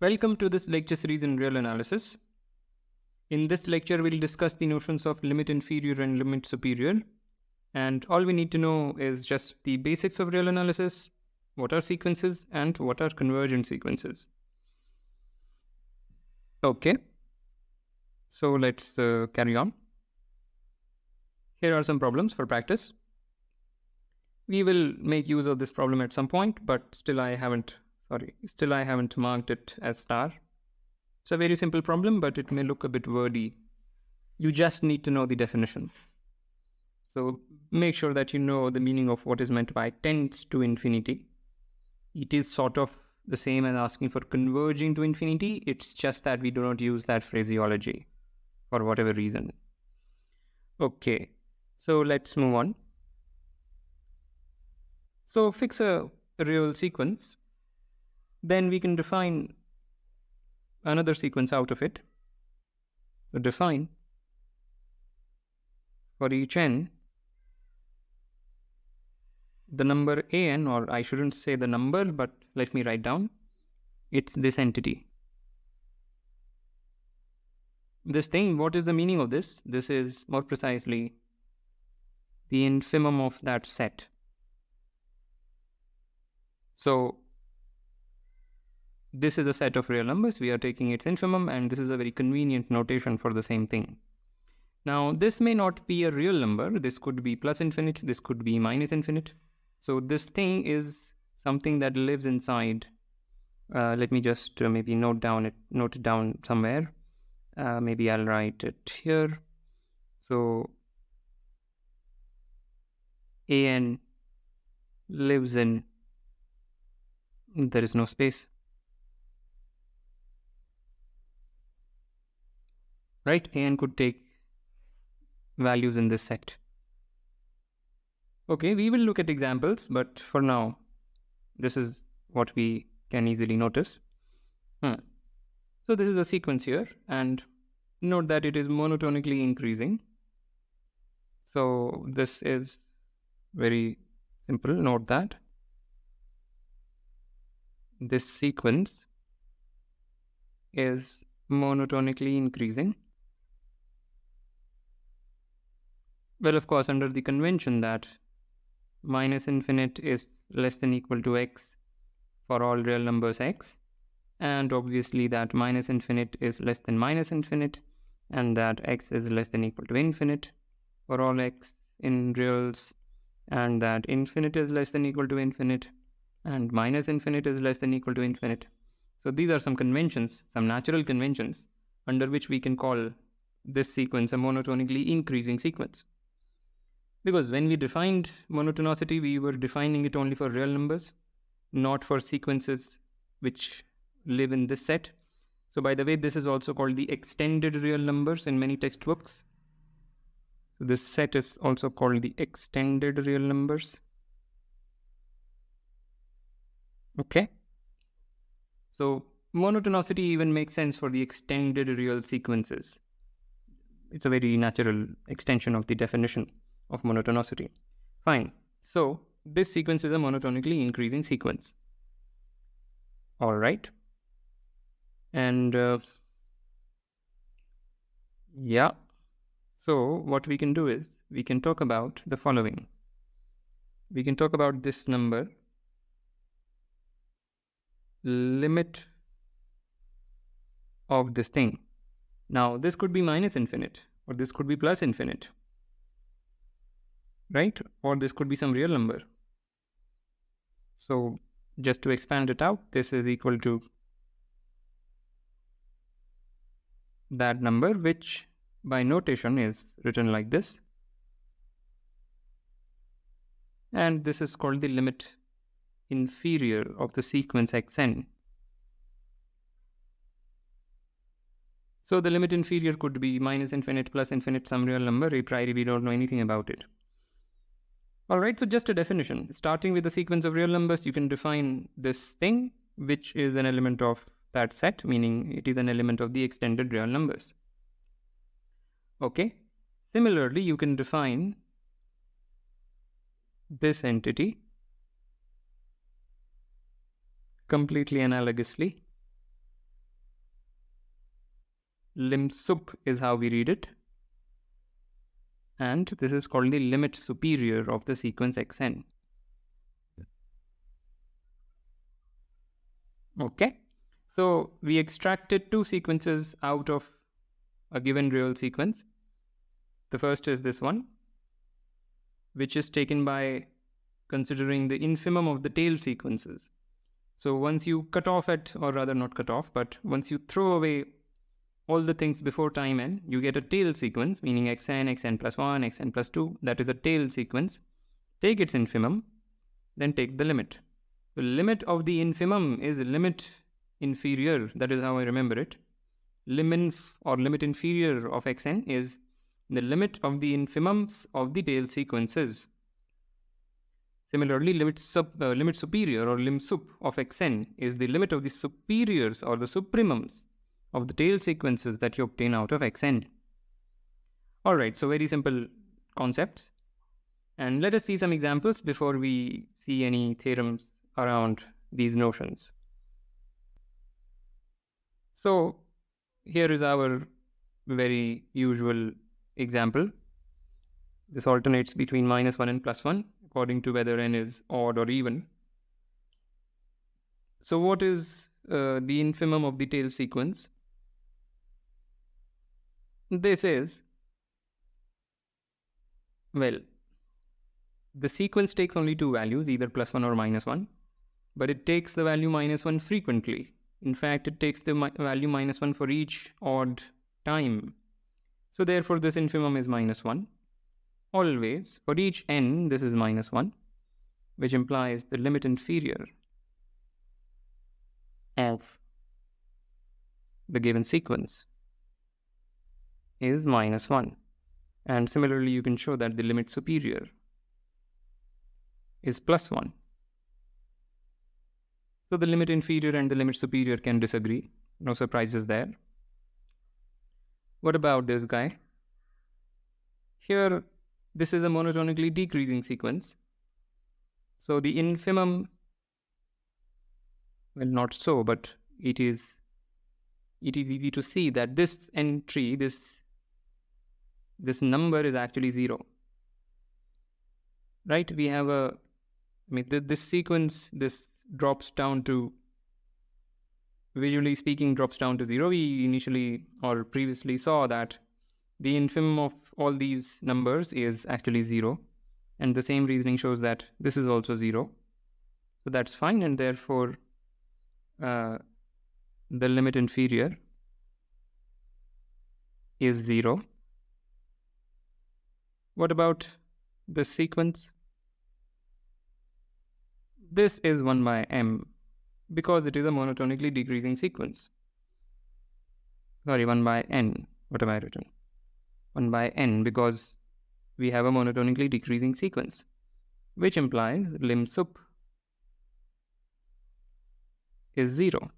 Welcome to this lecture series in real analysis. In this lecture, we'll discuss the notions of limit inferior and limit superior. And all we need to know is just the basics of real analysis, what are sequences, and what are convergent sequences. Okay, so let's carry on. Here are some problems for practice. We will make use of this problem at some point, but still I haven't marked it as star. It's a very simple problem, but it may look a bit wordy. You just need to know the definition. So make sure that you know the meaning of what is meant by tends to infinity. It is sort of the same as asking for converging to infinity. It's just that we do not use that phraseology for whatever reason. Okay, so let's move on. So fix a real sequence. Then we can define another sequence out of it. So define for each n the number an, or I shouldn't say the number, but let me write down. It's this entity. This thing, what is the meaning of this? This is more precisely the infimum of that set. So this is a set of real numbers. We are taking its infimum, and this is a very convenient notation for the same thing. Now, this may not be a real number. This could be plus infinite. This could be minus infinite. So this thing is something that lives inside. Let me just maybe note it down somewhere. Maybe I'll write it here. So an lives in, there is no space. Right? An could take values in this set. Okay, we will look at examples, but for now, this is what we can easily notice. So this is a sequence here, and note that it is monotonically increasing. So this is very simple. Note that this sequence is monotonically increasing. Well, of course, under the convention that minus infinite is less than equal to x for all real numbers x, and obviously that minus infinite is less than minus infinite, and that x is less than equal to infinite for all x in reals, and that infinite is less than equal to infinite, and minus infinite is less than equal to infinite. So these are some conventions, some natural conventions, under which we can call this sequence a monotonically increasing sequence. Because when we defined monotonicity, we were defining it only for real numbers, not for sequences which live in this set. So by the way, this is also called the extended real numbers in many textbooks. So this set is also called the extended real numbers. Okay. So monotonicity even makes sense for the extended real sequences. It's a very natural extension of the definition of monotonicity. Fine. So this sequence is a monotonically increasing sequence. All right. And yeah. So what we can do is we can talk about the following. We can talk about this number, limit of this thing. Now this could be minus infinite, or this could be plus infinite, right? Or this could be some real number. So just to expand it out, this is equal to that number, which by notation is written like this. And this is called the limit inferior of the sequence xn. So the limit inferior could be minus infinite, plus infinite, some real number. A priori, we don't know anything about it. All right, so just a definition. Starting with the sequence of real numbers, you can define this thing, which is an element of that set, meaning it is an element of the extended real numbers. Okay. Similarly, you can define this entity completely analogously. Limsup is how we read it. And this is called the limit superior of the sequence xn. Okay. So we extracted two sequences out of a given real sequence. The first is this one, which is taken by considering the infimum of the tail sequences. So once you cut off at, or rather not cut off, but once you throw away all the things before time n, you get a tail sequence, meaning xn, xn plus 1, xn plus 2. That is a tail sequence. Take its infimum, then take the limit. The limit of the infimum is limit inferior. That is how I remember it. Liminf or limit inferior of xn is the limit of the infimums of the tail sequences. Similarly, limit superior or limsup of xn is the limit of the superiors or the supremums of the tail sequences that you obtain out of xn. Alright, so very simple concepts. And let us see some examples before we see any theorems around these notions. So here is our very usual example. This alternates between -1 and +1 according to whether n is odd or even. So what is the infimum of the tail sequence? This is, well, the sequence takes only two values, either +1 or -1, but it takes the value -1 frequently. In fact, it takes the value -1 for each odd time. So therefore, this infimum is -1. Always, for each n, this is -1, which implies the limit inferior of the given sequence is -1. And similarly, you can show that the limit superior is +1. So the limit inferior and the limit superior can disagree. No surprises there. What about this guy? Here, this is a monotonically decreasing sequence. So the infimum, well, not so, but it is easy to see that this entry, this number is actually 0. Right? We have this sequence, this drops down to, visually speaking, drops down to 0. We initially or previously saw that the infimum of all these numbers is actually 0. And the same reasoning shows that this is also 0. So that's fine, and therefore the limit inferior is 0. What about this sequence? This is 1 by m because it is a monotonically decreasing sequence. Sorry, 1 by n. What have I written? 1 by n because we have a monotonically decreasing sequence, which implies limsup is 0.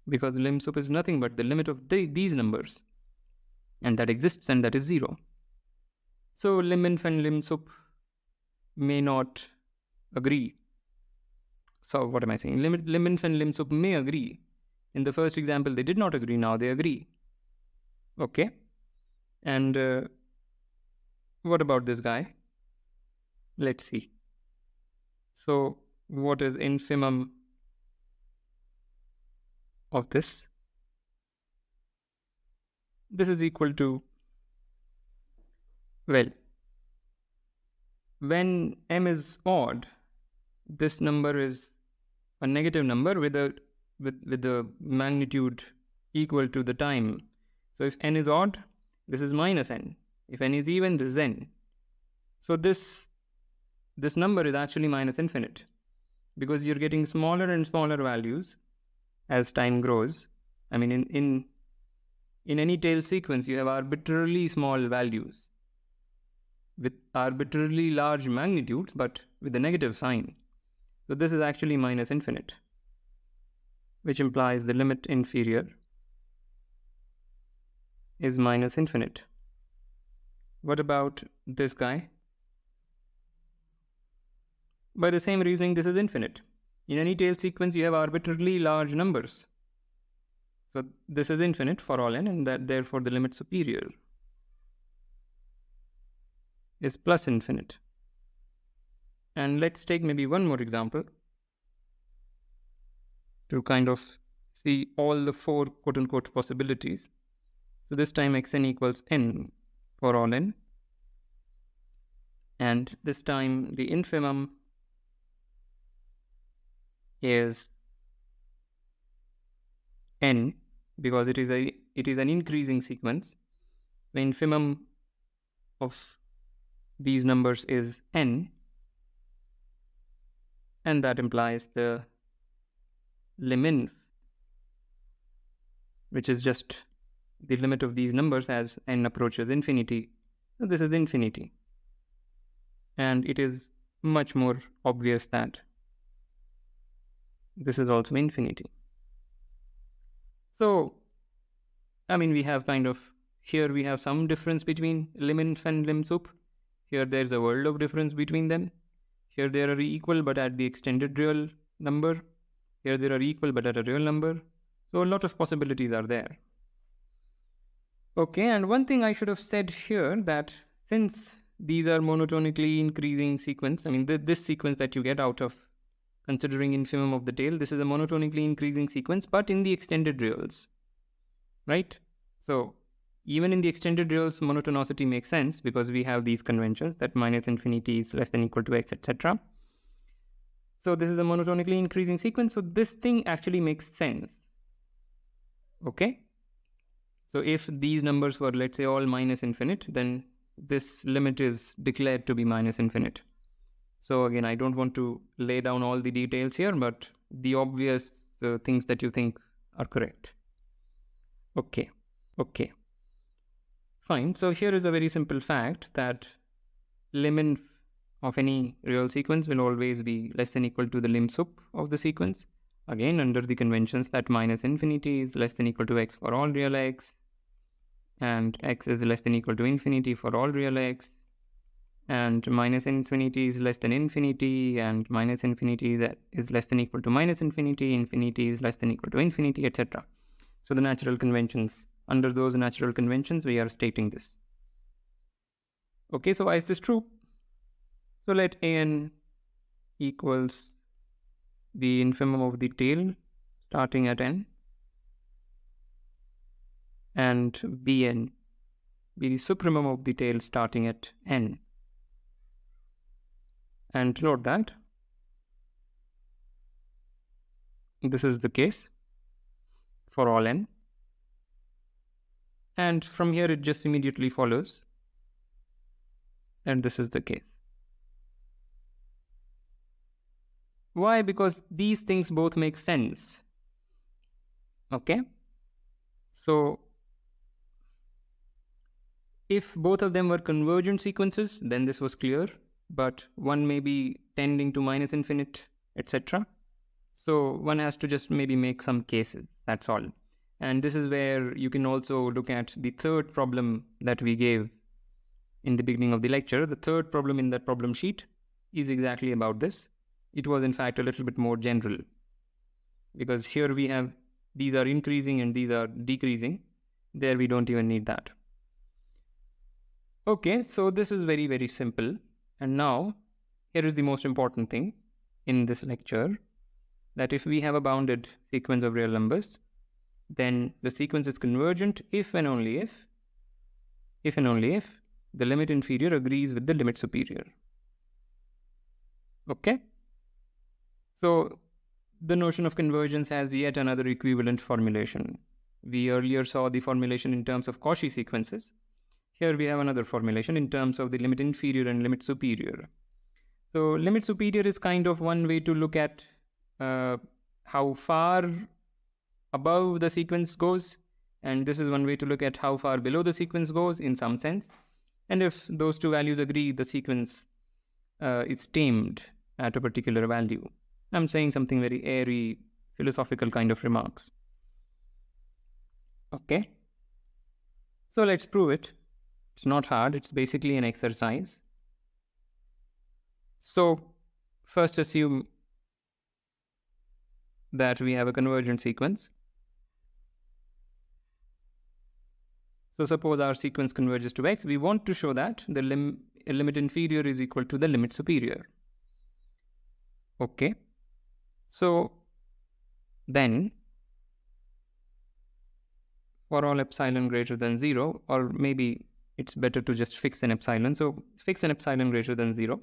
Because limsup is nothing but the limit of these numbers, and that exists, and that is 0. So Liminf and Limsup may not agree. So what am I saying? Liminf and Limsup may agree. In the first example, they did not agree. Now they agree. Okay. And what about this guy? Let's see. So what is infimum of this? This is equal to, well, when m is odd, this number is a negative number with the magnitude equal to the time. So if n is odd, this is -n. If n is even, this is n. So this number is actually -infinite because you're getting smaller and smaller values as time grows. I mean, in any tail sequence, you have arbitrarily small values with arbitrarily large magnitudes, but with a negative sign. So this is actually -infinite, which implies the limit inferior is -infinite. What about this guy? By the same reasoning, this is infinite. In any tail sequence, you have arbitrarily large numbers. So this is infinite for all n, and that therefore the limit superior is plus infinite. And let's take maybe one more example to kind of see all the four quote-unquote possibilities. So this time xn equals n for all n. And this time the infimum is n, because it is an increasing sequence. The infimum of these numbers is n, and that implies the liminf, which is just the limit of these numbers as n approaches infinity. So this is infinity. And it is much more obvious that this is also infinity. So, I mean, we have kind of, here we have some difference between Liminf and Limsup. Here there's a world of difference between them. Here they are equal but at the extended real number. Here they are equal but at a real number. So a lot of possibilities are there. Okay, and one thing I should have said here, that since these are monotonically increasing sequence, I mean this sequence that you get out of considering infimum of the tail, this is a monotonically increasing sequence, but in the extended reals, right? So even in the extended reals, monotonicity makes sense because we have these conventions that minus infinity is less than equal to x, etc. So this is a monotonically increasing sequence. So this thing actually makes sense. Okay. So if these numbers were, let's say, all minus infinite, then this limit is declared to be minus infinite. So again, I don't want to lay down all the details here, but the obvious things that you think are correct. Okay. Fine. So here is a very simple fact that liminf of any real sequence will always be less than equal to the limsup of the sequence. Again, under the conventions that minus infinity is less than equal to x for all real x, and x is less than equal to infinity for all real x, and minus infinity is less than infinity, and minus infinity that is less than equal to minus infinity, infinity is less than equal to infinity, etc. So the natural conventions, under those natural conventions, we are stating this. Okay, so why is this true? So let an equals the infimum of the tail starting at n, and bn be the supremum of the tail starting at n. And note that this is the case for all n. And from here it just immediately follows and this is the case. Why? Because these things both make sense. Okay. So if both of them were convergent sequences, then this was clear, but one may be tending to minus infinite, etc. So one has to just maybe make some cases, that's all. And this is where you can also look at the third problem that we gave in the beginning of the lecture. The third problem in that problem sheet is exactly about this. It was in fact a little bit more general, because here we have these are increasing and these are decreasing. There we don't even need that. Okay, so this is very, very simple. And now here is the most important thing in this lecture, that if we have a bounded sequence of real numbers, then the sequence is convergent if and only if the limit inferior agrees with the limit superior. Okay? So the notion of convergence has yet another equivalent formulation. We earlier saw the formulation in terms of Cauchy sequences. Here we have another formulation in terms of the limit inferior and limit superior. So limit superior is kind of one way to look at how far above the sequence goes, and this is one way to look at how far below the sequence goes in some sense. And if those two values agree, the sequence is tamed at a particular value. I'm saying something very airy, philosophical kind of remarks. Okay. So let's prove it. It's not hard. It's basically an exercise. So first assume that we have a convergent sequence. So suppose our sequence converges to x. We want to show that the limit inferior is equal to the limit superior. Okay. So then for all epsilon greater than 0, or maybe it's better to just fix an epsilon. So fix an epsilon greater than 0.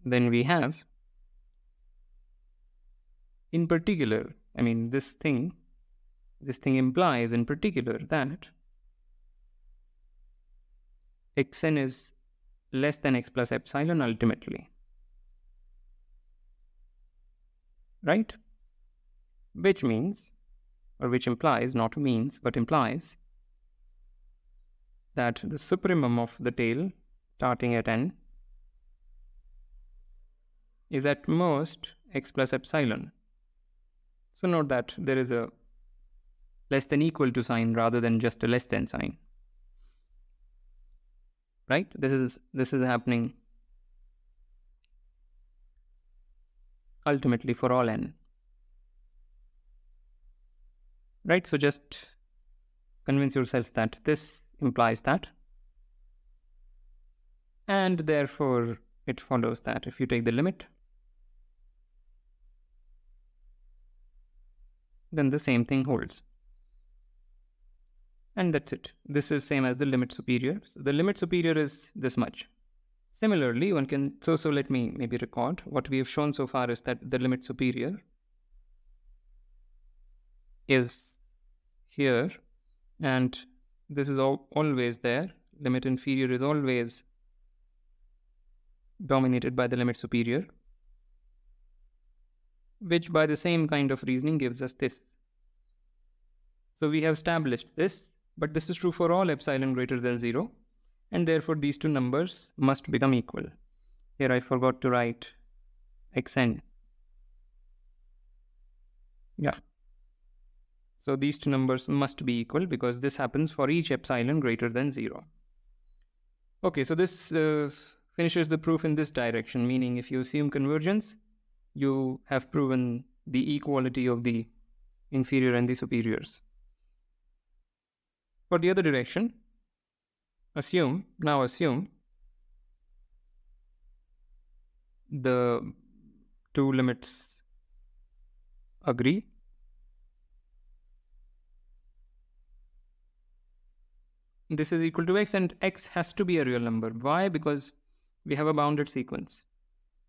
Then we have, in particular, I mean, this thing implies in particular that xn is less than x plus epsilon ultimately. Right? Which means, or which implies, not means, but implies that the supremum of the tail starting at n is at most x plus epsilon. So note that there is a less than equal to sign rather than just a less than sign. Right? This is happening ultimately for all n. Right? So just convince yourself that this implies that. And therefore, it follows that if you take the limit, then the same thing holds. And that's it. This is same as the limit superior. So the limit superior is this much. Similarly, one can, so let me maybe record. What we have shown so far is that the limit superior is here, and this is always there. Limit inferior is always dominated by the limit superior, which by the same kind of reasoning gives us this. So we have established this, but this is true for all epsilon greater than 0, and therefore these two numbers must become equal. Here I forgot to write xn. Yeah. So these two numbers must be equal because this happens for each epsilon greater than 0. Okay, so this finishes the proof in this direction, meaning if you assume convergence, you have proven the equality of the inferior and the superiors. For the other direction, assume the two limits agree. This is equal to x, and x has to be a real number. Why? Because we have a bounded sequence.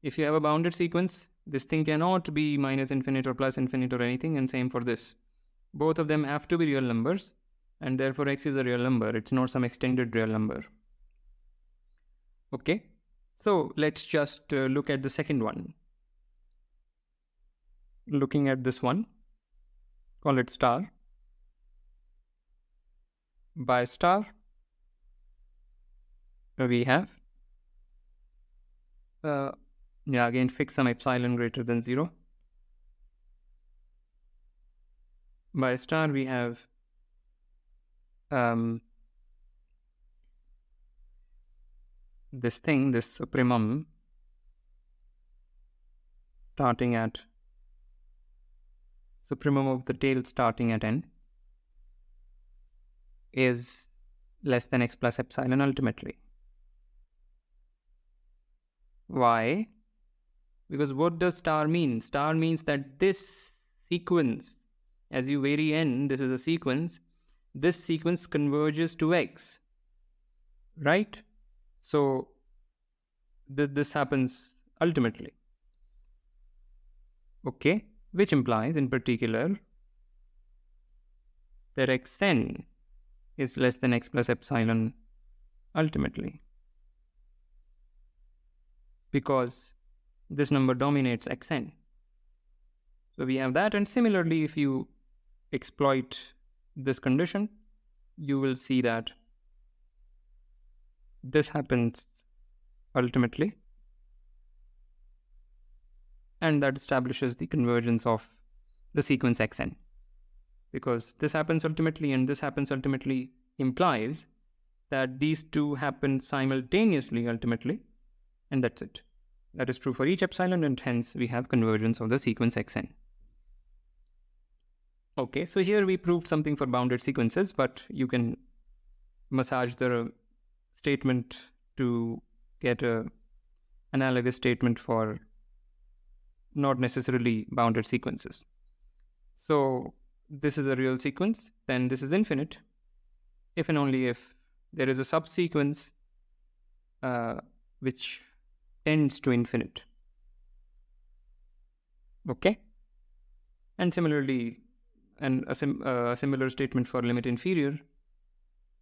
If you have a bounded sequence, this thing cannot be minus infinite or plus infinite or anything, and same for this. Both of them have to be real numbers, and therefore x is a real number. It's not some extended real number. Okay, so let's just look at the second one. Looking at this one, call it star. By star, we have, again fix some epsilon greater than 0. By star, we have this thing, this supremum starting at, supremum of the tail starting at n is less than x plus epsilon ultimately. Why? Because what does star mean? Star means that this sequence, as you vary n, this is a sequence, this sequence converges to x, right? So this happens ultimately. Okay, which implies in particular that xn is less than x plus epsilon ultimately, because this number dominates xn. So we have that, and similarly, if you exploit this condition, you will see that this happens ultimately, and that establishes the convergence of the sequence xn. Because this happens ultimately and this happens ultimately implies that these two happen simultaneously ultimately, and that's it. That is true for each epsilon, and hence we have convergence of the sequence xn. Okay, so here we proved something for bounded sequences, but you can massage the statement to get a analogous statement for not necessarily bounded sequences. So this is a real sequence, then this is infinite, if and only if there is a subsequence which tends to infinite. Okay? And similarly, a similar statement for limit inferior,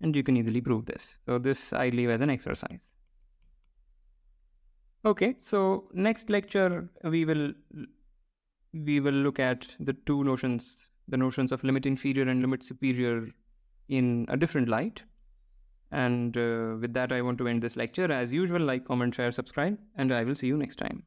and you can easily prove this. So this I leave as an exercise. Okay, so next lecture we will look at the notions of limit inferior and limit superior in a different light. And with that, I want to end this lecture. As usual, like, comment, share, subscribe, and I will see you next time.